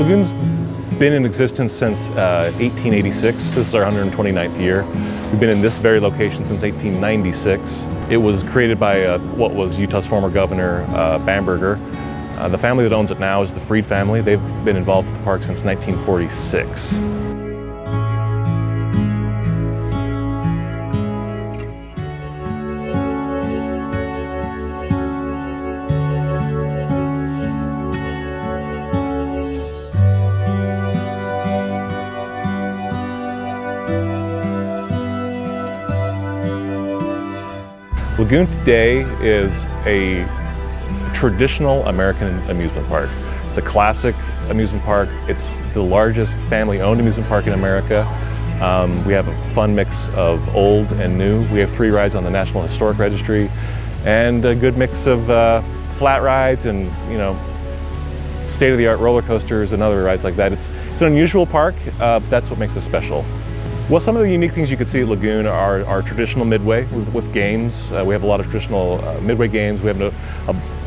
Lagoon's been in existence since 1886. This is our 129th year. We've been in this very location since 1896. It was created by what was Utah's former governor, Bamberger. The family that owns it now is the Freed family. They've been involved with the park since 1946. Lagoon today is a traditional American amusement park. It's a classic amusement park. It's the largest family-owned amusement park in America. We have a fun mix of old and new. We have 3 rides on the National Historic Registry and a good mix of flat rides and, state-of-the-art roller coasters and other rides like that. It's an unusual park, but that's what makes it special. Well, some of the unique things you can see at Lagoon are our traditional Midway with games. We have a lot of traditional Midway games. We have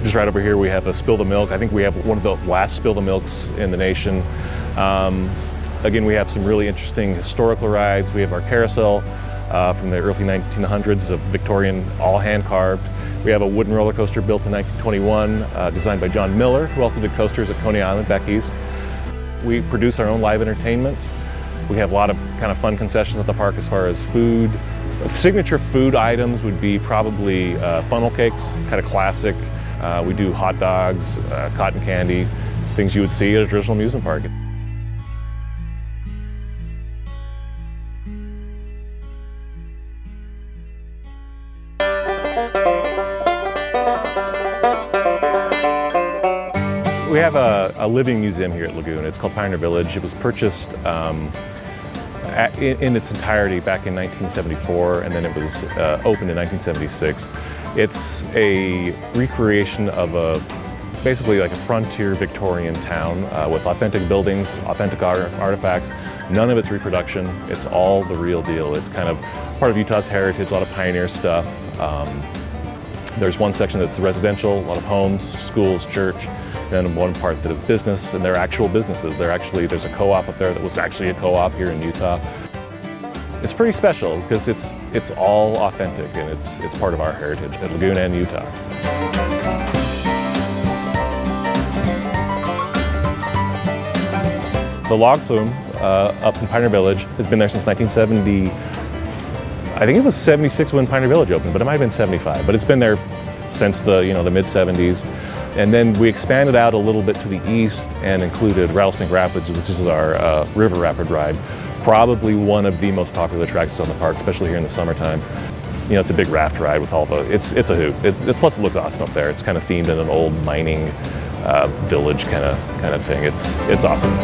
just right over here, we have a Spill the Milk. I think we have one of the last Spill the Milks in the nation. Again, we have some really interesting historical rides. We have our carousel from the early 1900s, a Victorian, all hand carved. We have a wooden roller coaster built in 1921, designed by John Miller, who also did coasters at Coney Island back east. We produce our own live entertainment. We have a lot of kind of fun concessions at the park as far as food. Signature food items would be probably funnel cakes, kind of classic. We do hot dogs, cotton candy, things you would see at a traditional amusement park. We have a living museum here at Lagoon. It's called Pioneer Village. It was purchased in its entirety back in 1974, and then it was opened in 1976. It's a recreation of basically like a frontier Victorian town with authentic buildings, authentic artifacts. None of it's reproduction. It's all the real deal. It's kind of part of Utah's heritage, a lot of pioneer stuff. There's one section that's residential, a lot of homes, schools, church, then one part that is business, and they're actual businesses. There's a co-op up there that was actually a co-op here in Utah. It's pretty special because it's all authentic and it's part of our heritage at Lagoon and Utah. The log flume up in Pioneer Village has been there since 1970. I think it was 76 when Pioneer Village opened, but it might have been 75. But it's been there since the mid-70s. And then we expanded out a little bit to the east and included Ralston Rapids, which is our river rapid ride. Probably one of the most popular attractions on the park, especially here in the summertime. It's a big raft ride with all the, it's a hoot. Plus it looks awesome up there. It's kind of themed in an old mining village kind of thing. It's awesome.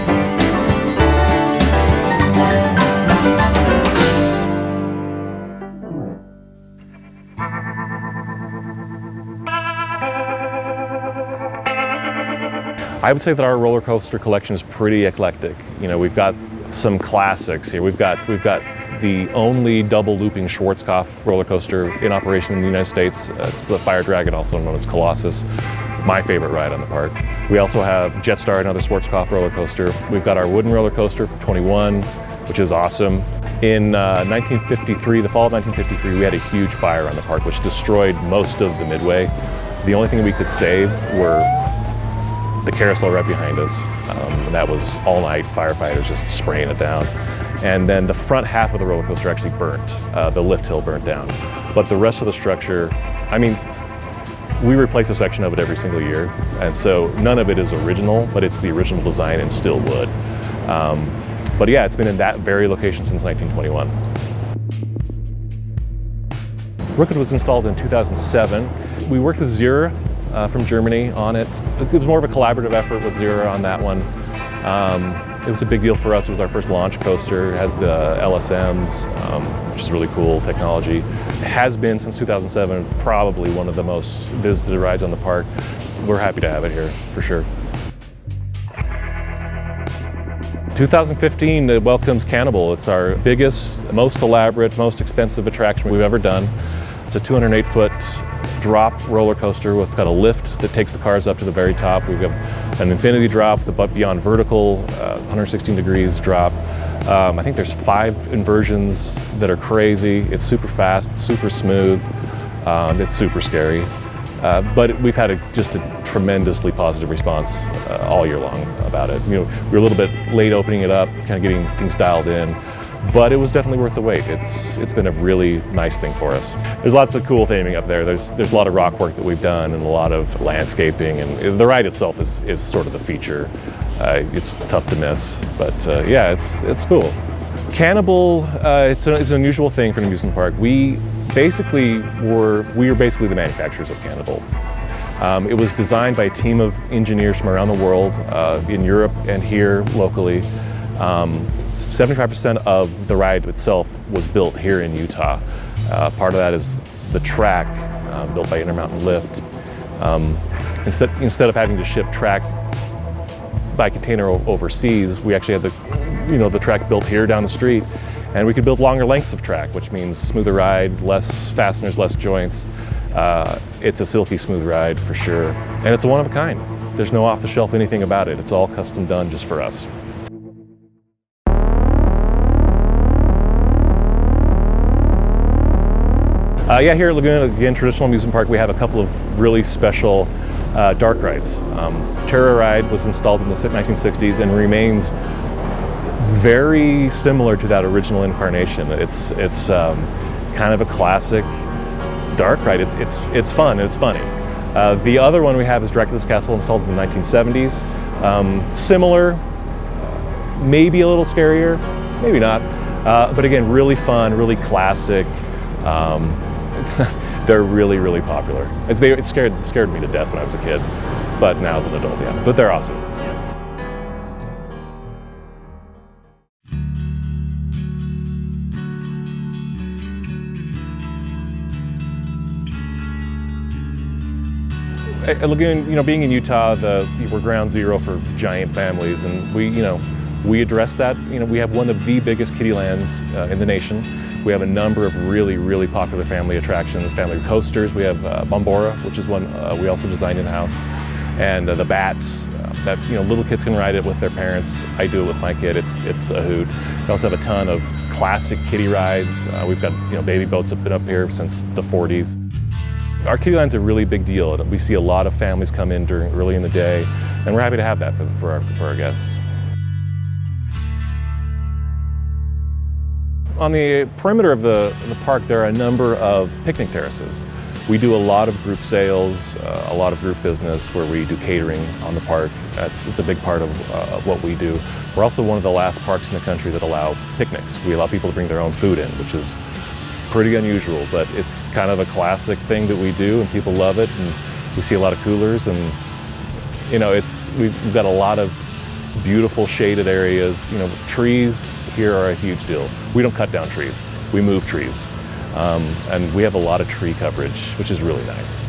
I would say that our roller coaster collection is pretty eclectic. We've got some classics here. We've got the only double looping Schwarzkopf roller coaster in operation in the United States. It's the Fire Dragon, also known as Colossus. My favorite ride on the park. We also have Jetstar, another Schwarzkopf roller coaster. We've got our wooden roller coaster from 21, which is awesome. In 1953, the fall of 1953, we had a huge fire on the park, which destroyed most of the Midway. The only thing we could save were the carousel right behind us. And that was all night, firefighters just spraying it down. And then the front half of the roller coaster actually burnt. The lift hill burnt down. But the rest of the structure, we replace a section of it every single year. And so none of it is original, but it's the original design and still wood. But yeah, it's been in that very location since 1921. Rookwood was installed in 2007. We worked with Zura from Germany on it. It was more of a collaborative effort with Zura on that one. It was a big deal for us. It was our first launch coaster. It has the LSMs, which is really cool technology. It has been since 2007 probably one of the most visited rides on the park. We're happy to have it here, for sure. 2015, it welcomes Cannibal. It's our biggest, most elaborate, most expensive attraction we've ever done. It's a 208-foot drop roller coaster. It's got a lift that takes the cars up to the very top. We've got an infinity drop, the beyond vertical, 116 degrees drop. I think there's 5 inversions that are crazy. It's super fast, it's super smooth, it's super scary. But we've had just a tremendously positive response all year long about it. You know, we were a little bit late opening it up, kind of getting things dialed in, but it was definitely worth the wait. It's been a really nice thing for us. There's lots of cool theming up there. There's a lot of rock work that we've done and a lot of landscaping, and the ride itself is sort of the feature. It's tough to miss, but yeah, it's cool. Cannibal, it's an unusual thing for an amusement park. We were basically the manufacturers of Cannibal. It was designed by a team of engineers from around the world, in Europe and here locally. 75% of the ride itself was built here in Utah. Part of that is the track, built by Intermountain Lift. Instead of having to ship track by container overseas, we actually had the track built here down the street. And we could build longer lengths of track, which means smoother ride, less fasteners, less joints. It's a silky smooth ride for sure. And it's a one of a kind. There's no off-the-shelf anything about it. It's all custom done just for us. Yeah, here at Lagoon, again, traditional amusement park, we have a couple of really special dark rides. Terra Ride was installed in the 1960s and remains very similar to that original incarnation. It's kind of a classic dark ride. It's fun and it's funny. The other one we have is Dracula's Castle, installed in the 1970s. Similar, maybe a little scarier, maybe not. But again, really fun, really classic. They're really, really popular. It scared me to death when I was a kid, but now as an adult, yeah. But they're awesome. At Lagoon, being in Utah, we're ground zero for giant families, and we address that. We have one of the biggest kiddie lands in the nation. We have a number of really, really popular family attractions, family coasters. We have Bombora, which is one we also designed in-house, and the Bats. That little kids can ride it with their parents. I do it with my kid. It's a hoot. We also have a ton of classic kiddie rides. We've got baby boats have been up here since the 40s. Our kiddie line's a really big deal. We see a lot of families come in early in the day, and we're happy to have that for our guests. On the perimeter of the park, there are a number of picnic terraces. We do a lot of group sales, a lot of group business where we do catering on the park. It's a big part of what we do. We're also one of the last parks in the country that allow picnics. We allow people to bring their own food in, which is pretty unusual, but it's kind of a classic thing that we do, and people love it. And we see a lot of coolers, and we've got a lot of beautiful shaded areas. Trees here are a huge deal. We don't cut down trees, we move trees. And we have a lot of tree coverage, which is really nice.